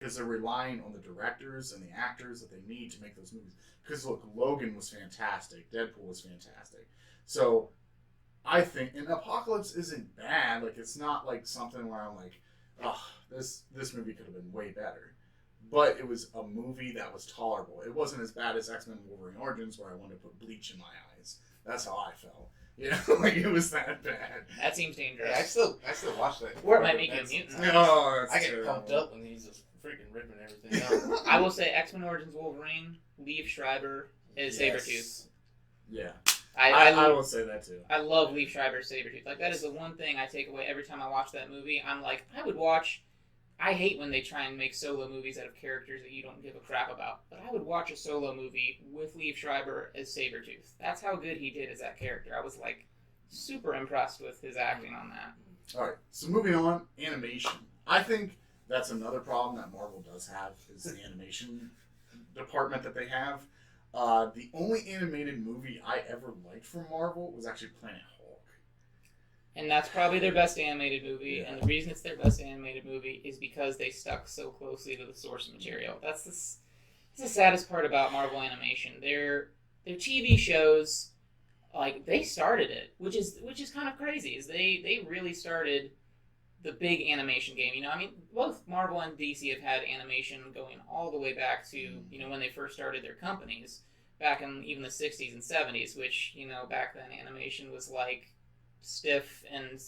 because they're relying on the directors and the actors that they need to make those movies. Because look, Logan was fantastic, Deadpool was fantastic, so I think, and Apocalypse isn't bad. Like, it's not like something where I'm like, oh, this movie could have been way better. But it was a movie that was tolerable. It wasn't as bad as X-Men Wolverine Origins, where I wanted to put bleach in my eyes. That's how I felt. You know, like, it was that bad. That seems dangerous. Yeah, I still watch that. Or it might make you a mutant. No, I get pumped up when he's just freaking ripping everything up. I will say X-Men Origins Wolverine, Liev Schreiber is Sabretooth. Yeah. I will say that too. I love Liev Schreiber's Sabretooth. Like, that is the one thing I take away every time I watch that movie. I'm like, I hate when they try and make solo movies out of characters that you don't give a crap about. But I would watch a solo movie with Liev Schreiber as Sabretooth. That's how good he did as that character. I was, like, super impressed with his acting on that. Alright, so moving on, animation. I think that's another problem that Marvel does have, is the animation department that they have. The only animated movie I ever liked from Marvel was actually Planet Hulk. And that's probably their best animated movie, Yeah. and the reason it's their best animated movie is because they stuck so closely to the source material. That's the saddest part about Marvel animation. Their TV shows, like, they started it, which is kind of crazy. Is they really started the big animation game. You know, I mean, both Marvel and DC have had animation going all the way back to, you know, when they first started their companies, back in even the 60s and 70s, which, you know, back then animation was like stiff and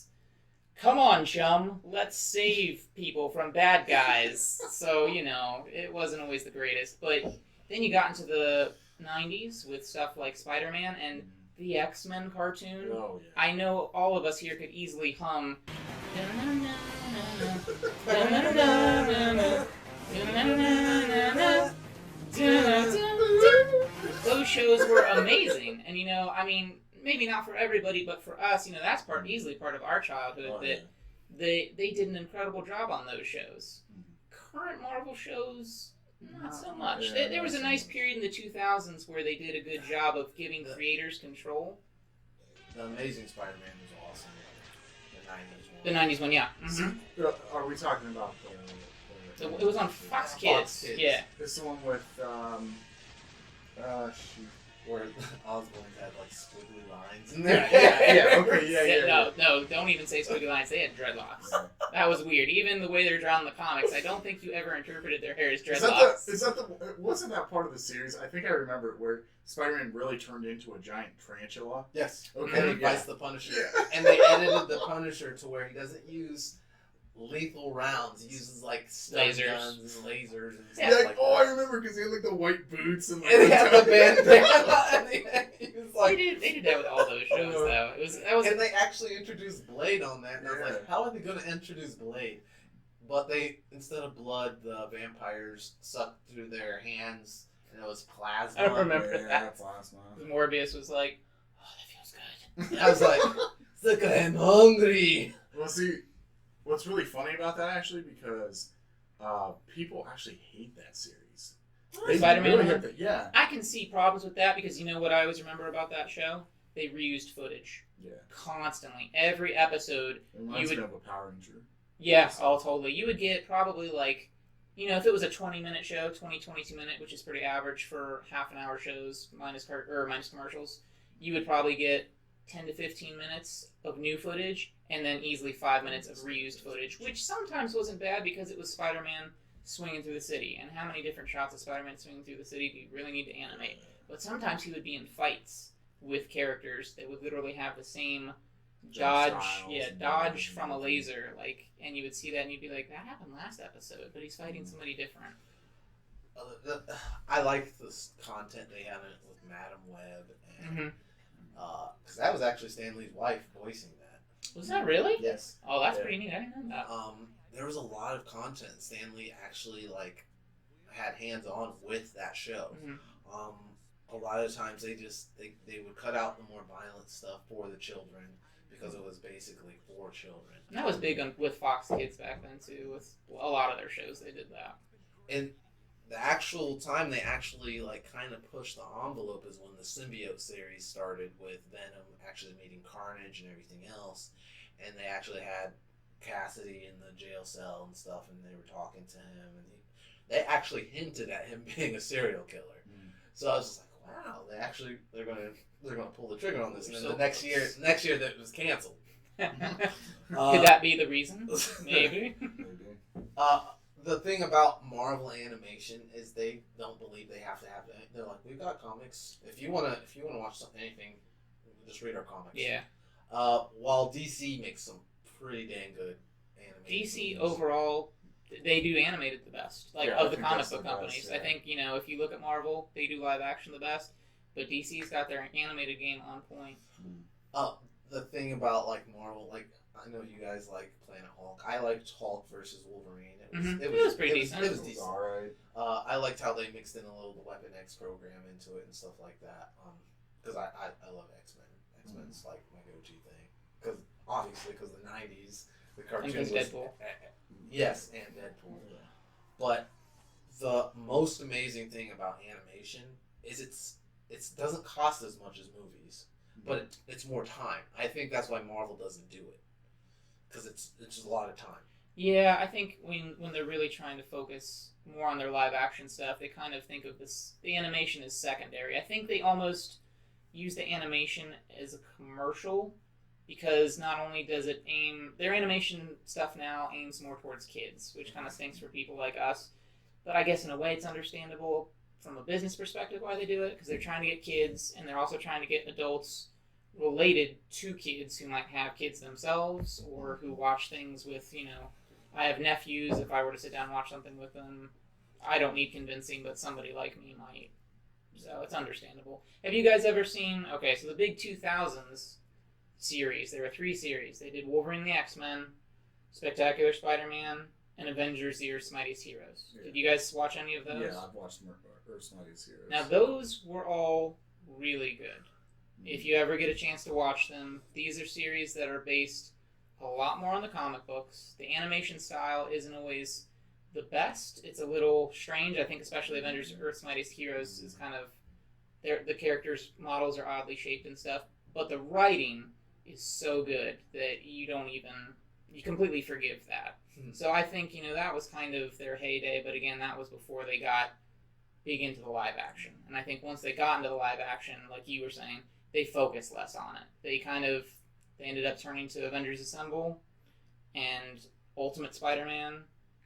come on, chum, let's save people from bad guys. So, you know, it wasn't always the greatest. But then you got into the 90s with stuff like Spider-Man and the X-Men cartoon. Oh, yeah. I know all of us here could easily hum. Those shows were amazing. And, you know, I mean, maybe not for everybody, but for us, you know, that's easily part of our childhood. That they did an incredible job on those shows. Current Marvel shows, not so much. Yeah, There was a nice period in the 2000s where they did a good job of giving creators control. The Amazing Spider-Man was awesome. The 90s one, yeah. Mm-hmm. Are we talking about It was on Fox Kids. Yeah. This one with, where Osborn had like squiggly lines in there. Okay, No, don't even say squiggly lines. They had dreadlocks. That was weird. Even the way they're drawn in the comics, I don't think you ever interpreted their hair as dreadlocks. Wasn't that part of the series? I think I remember it, where Spider-Man really turned into a giant tarantula. Yes. Okay. And he fights the Punisher. And they edited the Punisher to where he doesn't use lethal rounds. He uses like stun guns and lasers and stuff like that. I remember, because he had like the white boots and he had the bandana. He was like, they did that with all those shows though. And they actually introduced Blade on that, and I was like, how are they going to introduce Blade? But they, instead of blood, the vampires sucked through their hands, and it was plasma. I remember that. Plasma. Morbius was like, oh, that feels good. I was like, look, I'm hungry. Well, see, what's really funny about that, actually, because people actually hate that series. Spider-Man really one? hate that. Yeah. I can see problems with that because you know what I always remember about that show? They reused footage. Yeah. Constantly. Every episode. It reminds me of a Power Ranger. Yeah, totally. You would get probably like, you know, if it was a 20-minute show, 22-minute, which is pretty average for half-an-hour shows, minus commercials, you would probably get 10 to 15 minutes of new footage, and then easily 5 minutes of reused footage, which sometimes wasn't bad because it was Spider-Man swinging through the city. And how many different shots of Spider-Man swinging through the city do you really need to animate? But sometimes he would be in fights with characters that would literally have the same dodge from a laser, like, and you would see that and you'd be like, that happened last episode, but he's fighting somebody different. I like this content they have in it with Madam Web, and because that was actually Stan Lee's wife voicing that. Was that really? Yes. Oh, that's pretty neat. I didn't know that. There was a lot of content Stan Lee actually like had hands on with that show. A lot of times they would cut out the more violent stuff for the children because it was basically for children. And that was big with Fox Kids back then too. With a lot of their shows, they did that. And the actual time they actually like kind of pushed the envelope is when the Symbiote series started, with Venom actually meeting Carnage and everything else, and they actually had Cassidy in the jail cell and stuff, and they were talking to him, and they actually hinted at him being a serial killer. So I was just like, wow, they're gonna pull the trigger on this. And then the next year that was canceled. Could that be the reason? Maybe. The thing about Marvel animation is they don't believe they have to have it. They're like, we've got comics. If you wanna watch anything, just read our comics. Yeah. While DC makes some pretty dang good animation. DC overall, they do animated the best, of the comic book companies. Best, yeah. I think if you look at Marvel, they do live action the best, but DC's got their animated game on point. The thing about Marvel, I know you guys like Planet Hulk. I liked Hulk versus Wolverine. It was pretty decent. It was decent. All right. I liked how they mixed in a little the Weapon X program into it and stuff like that. Because I love X-Men. X-Men's like my go-to thing. Because the '90s, the cartoon was Deadpool. Yes, and Deadpool. Yeah. But the most amazing thing about animation is it doesn't cost as much as movies, but it's more time. I think that's why Marvel doesn't do it, because it's just a lot of time. Yeah, I think when they're really trying to focus more on their live action stuff, they kind of think of the animation as secondary. I think they almost use the animation as a commercial, because not only does it their animation stuff now aims more towards kids, which kind of stinks for people like us. But I guess in a way it's understandable from a business perspective why they do it, because they're trying to get kids, and they're also trying to get adults related to kids who might have kids themselves, or who watch things with, I have nephews. If I were to sit down and watch something with them, I don't need convincing, but somebody like me might. So it's understandable. Have you guys ever seen, so the big 2000s series, there were 3 series. They did Wolverine the X-Men, Spectacular Spider-Man, and Avengers the Earth's Mightiest Heroes. Yeah. Did you guys watch any of those? Yeah, I've watched Earth's Mightiest Heroes. Now, those were all really good. If you ever get a chance to watch them, these are series that are based a lot more on the comic books. The animation style isn't always the best. It's a little strange. I think especially Avengers Earth's Mightiest Heroes is kind of... the characters' models are oddly shaped and stuff. But the writing is so good that you completely forgive that. So I think, that was kind of their heyday, but again, that was before they got big into the live action. And I think once they got into the live action, like you were saying, they focused less on it. They ended up turning to Avengers Assemble and Ultimate Spider-Man,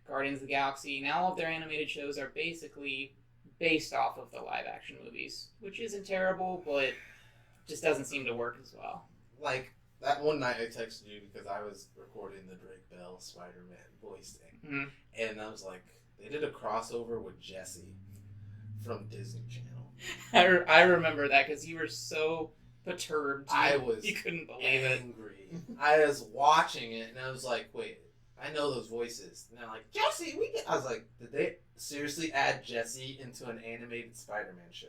Guardians of the Galaxy. Now all of their animated shows are basically based off of the live action movies, which isn't terrible, but just doesn't seem to work as well. That one night I texted you because I was recording the Drake Bell Spider-Man voice thing. And I was like, they did a crossover with Jesse from Disney Channel. I remember that because you were so perturbed. You couldn't believe angry. I was watching it and I was like, wait, I know those voices. And they're like, Jesse, I was like, did they seriously add Jesse into an animated Spider-Man show?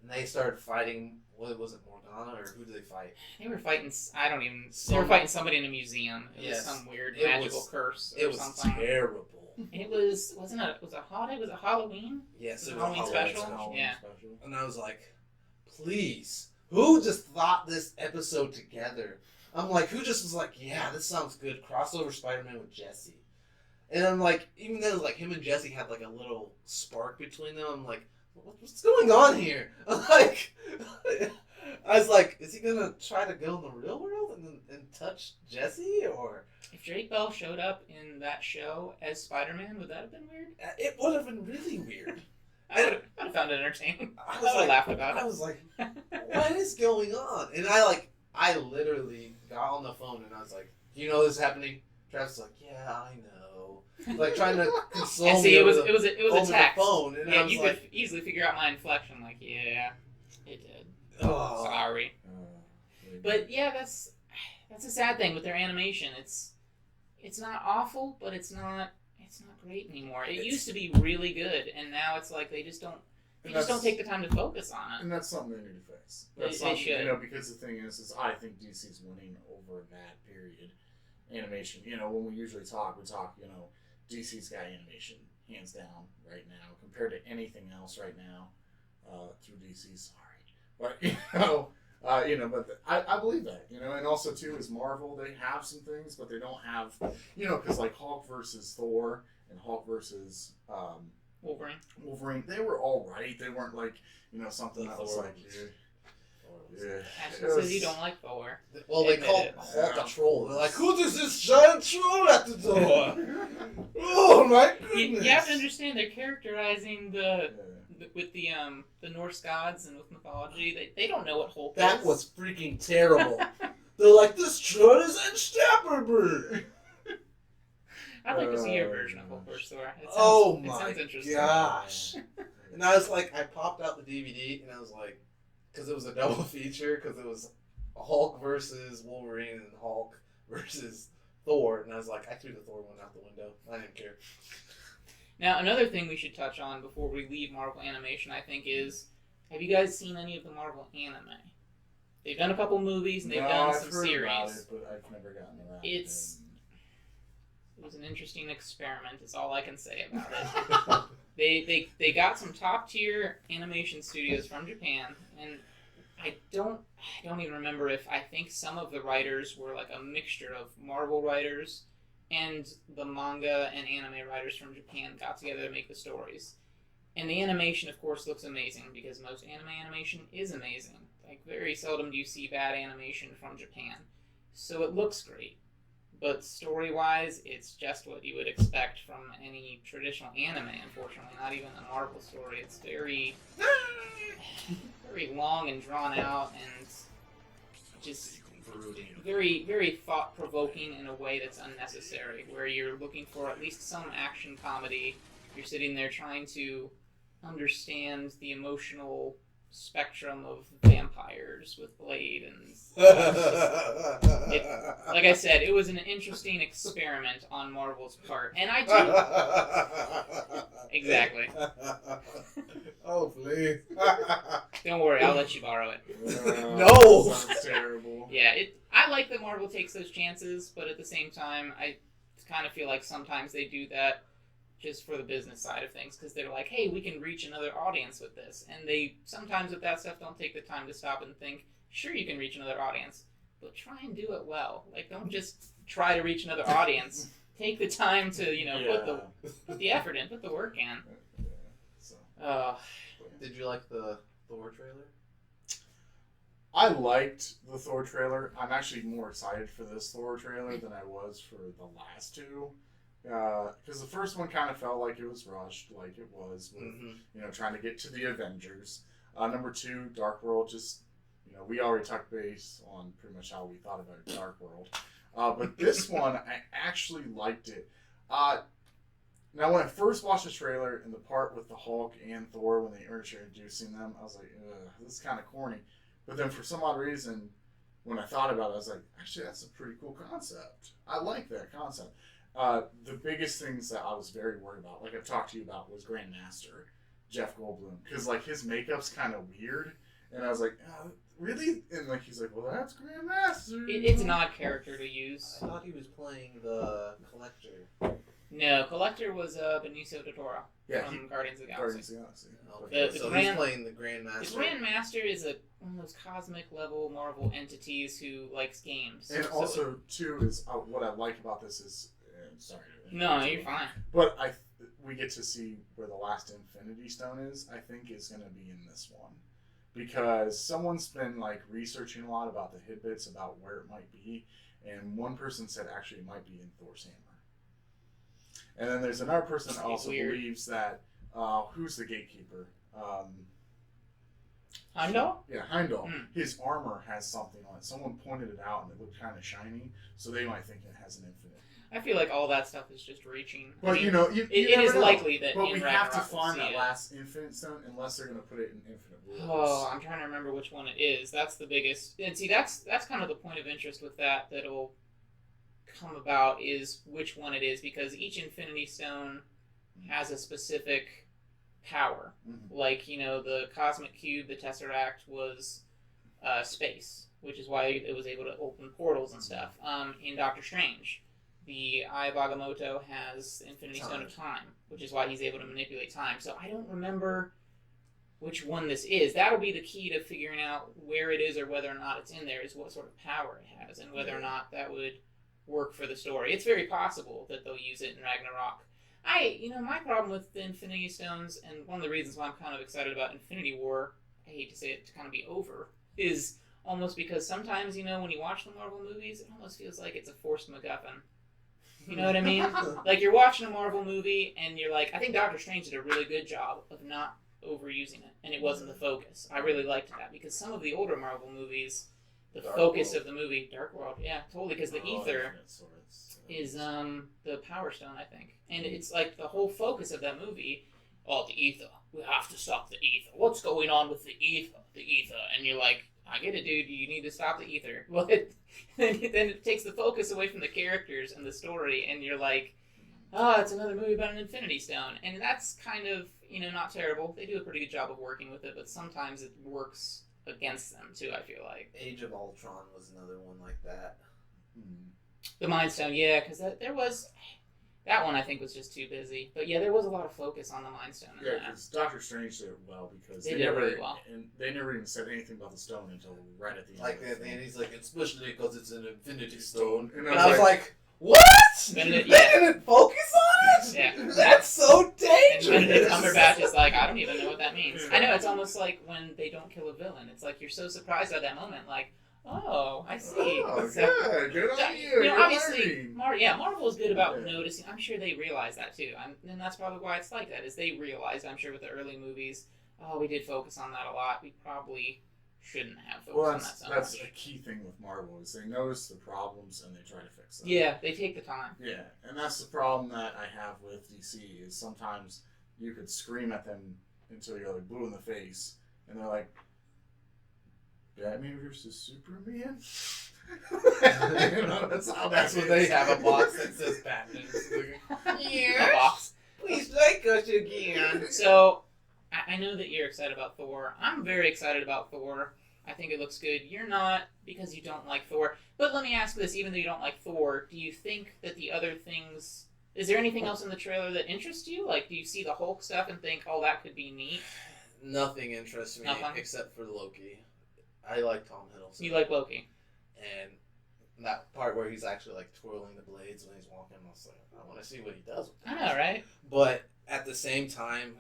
And they started fighting, what was it, Morgana, or who did they fight? They were fighting, they were fighting somebody in a museum. It was some weird magical curse or something. It was terrible. It was it Halloween? Yes, it was a Halloween special. Yeah. And I was like, please, who just thought this episode together? I'm like, who just was like, yeah, this sounds good, crossover Spider-Man with Jesse. And I'm like, even though him and Jesse had a little spark between them, I'm like, what's going on here? I was like, is he gonna try to go in the real world and touch Jesse, or? If Drake Bell showed up in that show as Spider-Man, would that have been weird? It would have been really weird. I would have found it entertaining. I would have laughed about it. I was like, what is going on? And I literally got on the phone and I was like, do you know this is happening? Travis was like, yeah, I know. Trying to console me. It was a text. The phone, and yeah, you could easily figure out my inflection. Like, yeah, it did. Oh. Sorry. But yeah, that's a sad thing with their animation. It's not awful, but it's not great anymore. It used to be really good, and now it's like they just don't take the time to focus on it. And that's something they need to fix. They should. Because the thing is I think DC's winning over that period. Animation, when we usually talk, DC's got animation hands down right now compared to anything else right now through DC. Sorry, but But I believe that, and also too is Marvel. They have some things, but they don't have, because like Hulk versus Thor and Hulk versus Wolverine, they were all right. They weren't like something that was like. Yeah. Ashton says you don't like Thor. Well, they call Hulk a troll. They're like, who does this giant troll at the door? Oh my goodness! You have to understand they're characterizing with the Norse gods and with mythology. They don't know what Hulk is. That was freaking terrible. They're like, this troll is unstoppable. I'd like to see your version of Hulk versus Thor. It sounds interesting. Gosh! And I was like, I popped out the DVD and I was like. Because it was a double feature, because it was Hulk versus Wolverine and Hulk versus Thor, and I was like, I threw the Thor one out the window. I didn't care. Now, another thing we should touch on before we leave Marvel Animation, I think, is, have you guys seen any of the Marvel anime? They've done a couple movies, and they've done some series. About it, but I've never gotten around to it. It was an interesting experiment, is all I can say about it. They got some top tier animation studios from Japan, and I don't even remember if I think some of the writers were like a mixture of Marvel writers and the manga and anime writers from Japan got together to make the stories. And the animation, of course, looks amazing because most anime animation is amazing. Like very seldom do you see bad animation from Japan, so it looks great. But story-wise, it's just what you would expect from any traditional anime, unfortunately. Not even a Marvel story. It's very, very long and drawn out and just very, very thought-provoking in a way that's unnecessary, where you're looking for at least some action comedy. You're sitting there trying to understand the emotional spectrum of vampires with Blade and like I said, it was an interesting experiment on Marvel's part, and I do exactly. Oh please! Don't worry, I'll let you borrow it. No, sounds terrible. Yeah, I like that Marvel takes those chances, but at the same time, I kind of feel like sometimes they do that just for the business side of things, because they're like, hey, we can reach another audience with this. And they, sometimes with that stuff, don't take the time to stop and think, sure, you can reach another audience, but try and do it well. Like, don't just try to reach another audience. Take the time to, put the effort in, put the work in. Did you like the Thor trailer? I liked the Thor trailer. I'm actually more excited for this Thor trailer than I was for the last two. Because the first one kind of felt like it was rushed, like it was with, trying to get to the Avengers. Number two, Dark World, just, we already touched base on pretty much how we thought about Dark World. But this one, I actually liked it. Now, when I first watched the trailer and the part with the Hulk and Thor, when they were introducing them, I was like, ugh, this is kind of corny. But then for some odd reason, when I thought about it, I was like, actually, that's a pretty cool concept. I like that concept. The biggest things that I was very worried about, like I've talked to you about, was Grandmaster Jeff Goldblum, because like his makeup's kind of weird, and I was like, really? And like he's like, well, that's Grandmaster. It's an odd character to use. I thought he was playing the Collector. No, Collector was Benicio del Toro from Guardians of the Galaxy. Okay, so he's playing the Grandmaster. The Grandmaster is one of those cosmic level Marvel entities who likes games. And also, too, is what I like about this is. Sorry. No, you're fine. But we get to see where the last Infinity Stone is. I think is going to be in this one, because someone's been like researching a lot about the Hidbits, about where it might be, and one person said actually it might be in Thor's hammer. And then there's another person that also believes that who's the gatekeeper? Heimdall? Yeah, Heimdall. His armor has something on it. Someone pointed it out and it looked kind of shiny, so they might think it has an infinite. I feel like all that stuff is just reaching. But it is likely that. But we have to find that last Infinite Stone unless they're going to put it in Infinite Wars. Oh, I'm trying to remember which one it is. That's the biggest. And see, that's kind of the point of interest with that'll come about, is which one it is, because each Infinity Stone has a specific power. Mm-hmm. Like, the Cosmic Cube, the Tesseract, was space, which is why it was able to open portals and stuff. In Doctor Strange, the Eye of Agamotto has the Infinity Stone of Time, which is why he's able to manipulate time. So I don't remember which one this is. That'll be the key to figuring out where it is or whether or not it's in there, is what sort of power it has and whether or not that would work for the story. It's very possible that they'll use it in Ragnarok. My problem with the Infinity Stones, and one of the reasons why I'm kind of excited about Infinity War, I hate to say it, to kind of be over, is almost because sometimes, when you watch the Marvel movies, it almost feels like it's a forced MacGuffin. You know what I mean? Like, you're watching a Marvel movie, and you're like, I think Doctor Strange did a really good job of not overusing it, and it wasn't the focus. I really liked that, because some of the older Marvel movies, the focus of the movie, Dark World, yeah, totally, because the ether is the Power Stone, I think. And it's like the whole focus of that movie, the ether. We have to stop the ether. What's going on with the ether? The ether. And you're like, I get it, dude. You need to stop the ether. Well, then it takes the focus away from the characters and the story, and you're like, it's another movie about an Infinity Stone. And that's kind of, not terrible. They do a pretty good job of working with it, but sometimes it works against them, too, I feel like. Age of Ultron was another one like that. The Mind Stone, yeah, because that one I think was just too busy. But yeah, there was a lot of focus on the Mind Stone. Yeah, because Doctor Strange did it well, because they did it really well. And they never even said anything about the stone until right at the end. Like at the end, he's like, especially because it's an Infinity Stone. And I was like, what? They didn't focus on it? Yeah. That's so dangerous. And Benedict Cumberbatch is like, I don't even know what that means. I know, it's almost like when they don't kill a villain. It's like you're so surprised at that moment, like, oh, I see. Oh, so, good on you. Obviously, Marvel is good about noticing. I'm sure they realize that too. And that's probably why it's like that, is they realized, I'm sure, with the early movies, we did focus on that a lot. We probably shouldn't have focused on that so much. That's a key thing with Marvel, is they notice the problems and they try to fix them. Yeah, they take the time. Yeah, and that's the problem that I have with DC, is sometimes you could scream at them until you're like blue in the face, and they're like, Batman versus Superman? That's when they have a box that says Batman. Yes. A box. Please like us again. So, I know that you're excited about Thor. I'm very excited about Thor. I think it looks good. You're not, because you don't like Thor. But let me ask this, even though you don't like Thor, do you think that the other things... Is there anything else in the trailer that interests you? Like, do you see the Hulk stuff and think, that could be neat? Nothing interests me except for Loki. I like Tom Hiddleston. You like Loki. And that part where he's actually like twirling the blades when he's walking, I was like, I want to see what he does with them. I know, right? But at the same time,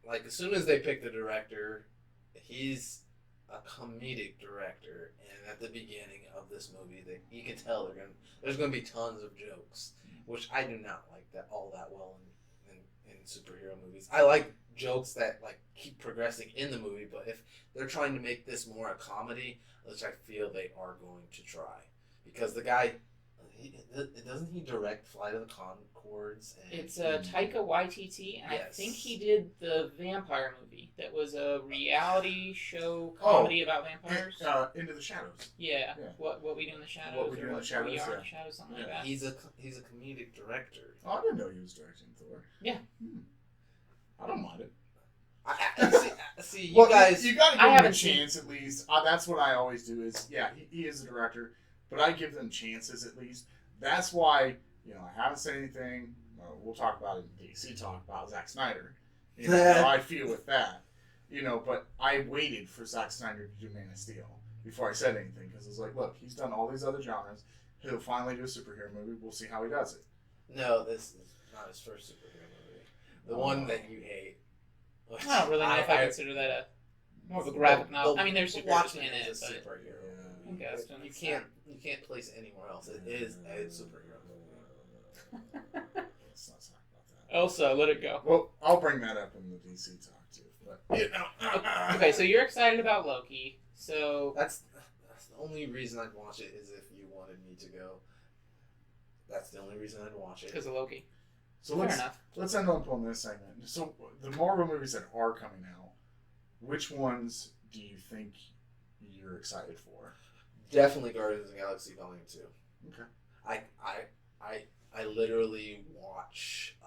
like, as soon as they pick the director, he's a comedic director, and at the beginning of this movie, you can tell there's going to be tons of jokes, which I do not like that all that well in superhero movies. I like jokes that like keep progressing in the movie, but if they're trying to make this more a comedy, which I feel they are going to try, because the guy, doesn't he direct Flight of the Conchords? And it's Taika Waititi, and yes. I think he did the vampire movie that was a reality show comedy about vampires. Into the Shadows. Yeah. What We Do in the Shadows. What We Do in the Shadows. We Are in the Shadows, something like that. He's a comedic director. Oh, I didn't know he was directing Thor. Yeah. I don't mind it. See, you guys. You gotta give him a chance at least. That's what I always do. Is he is a director, but I give them chances at least. That's why I haven't said anything. We'll talk about it in DC Talk about Zack Snyder. How I feel with that. But I waited for Zack Snyder to do Man of Steel before I said anything, because it's like, look, he's done all these other genres. He'll finally do a superhero movie. We'll see how he does it. No, this is not his first superhero movie. The one that you hate. I don't really know if I consider that more of a graphic novel. I mean, there's superheroes in it, but superhero. You can't place it anywhere else. It is a superhero movie. Let's not talk about that. Elsa, let it go. Well, I'll bring that up in the DC Talk too. But okay, so you're excited about Loki. So that's the only reason I'd watch it, is if you wanted me to go. That's the only reason I'd watch it. Because of Loki. So let's end up on this segment. So the Marvel movies that are coming out, which ones do you think you're excited for? Definitely Guardians of the Galaxy Volume 2. Okay. I literally watch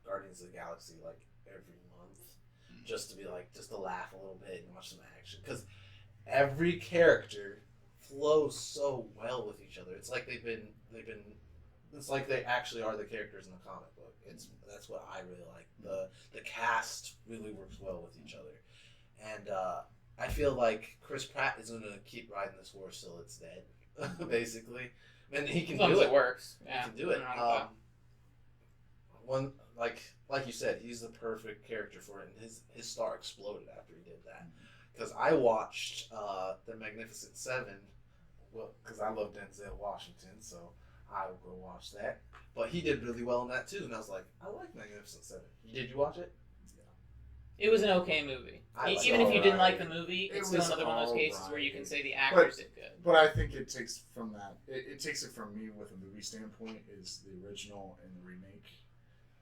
Guardians of the Galaxy like every month, just to laugh a little bit and watch some action, because every character flows so well with each other. It's like they've been. It's like they actually are the characters in the comic book. That's what I really like. The cast really works well with each other, and I feel like Chris Pratt is going to keep riding this horse till it's dead, basically. And he can As long do as it. it works. Yeah. He can do it. Nothing wrong with One like you said, he's the perfect character for it, and his star exploded after he did that. Because I watched The Magnificent Seven, well, because I love Denzel Washington, so I will go watch that. But he did really well in that too, and I was like, I like Magnificent Seven. Did you watch it? It was an okay movie. It's Even if you didn't like alright. the movie, It it's still was another one of those cases alright. where you can say the actors did good. But I think it takes from that. It takes it from me with a movie standpoint is the original and the remake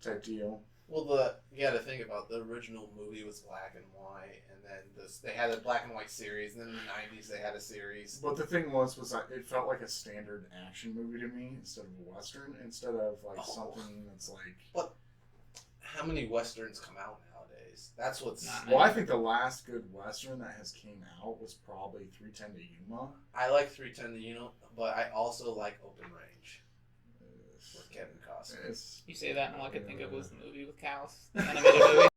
type deal. Well, you got to think about the original movie was black and white, and then they had a black and white series, and then in the 90s they had a series. But the thing was that it felt like a standard action movie to me instead of a western, instead of like something that's like. But how many westerns come out nowadays? That's what's. Well, I think the last good western that has came out was probably 310 to Yuma. I like 310 to Yuma, but I also like Open Range with Kevin Costner. You say that, and all I could think of was the movie with cows. The animated movie.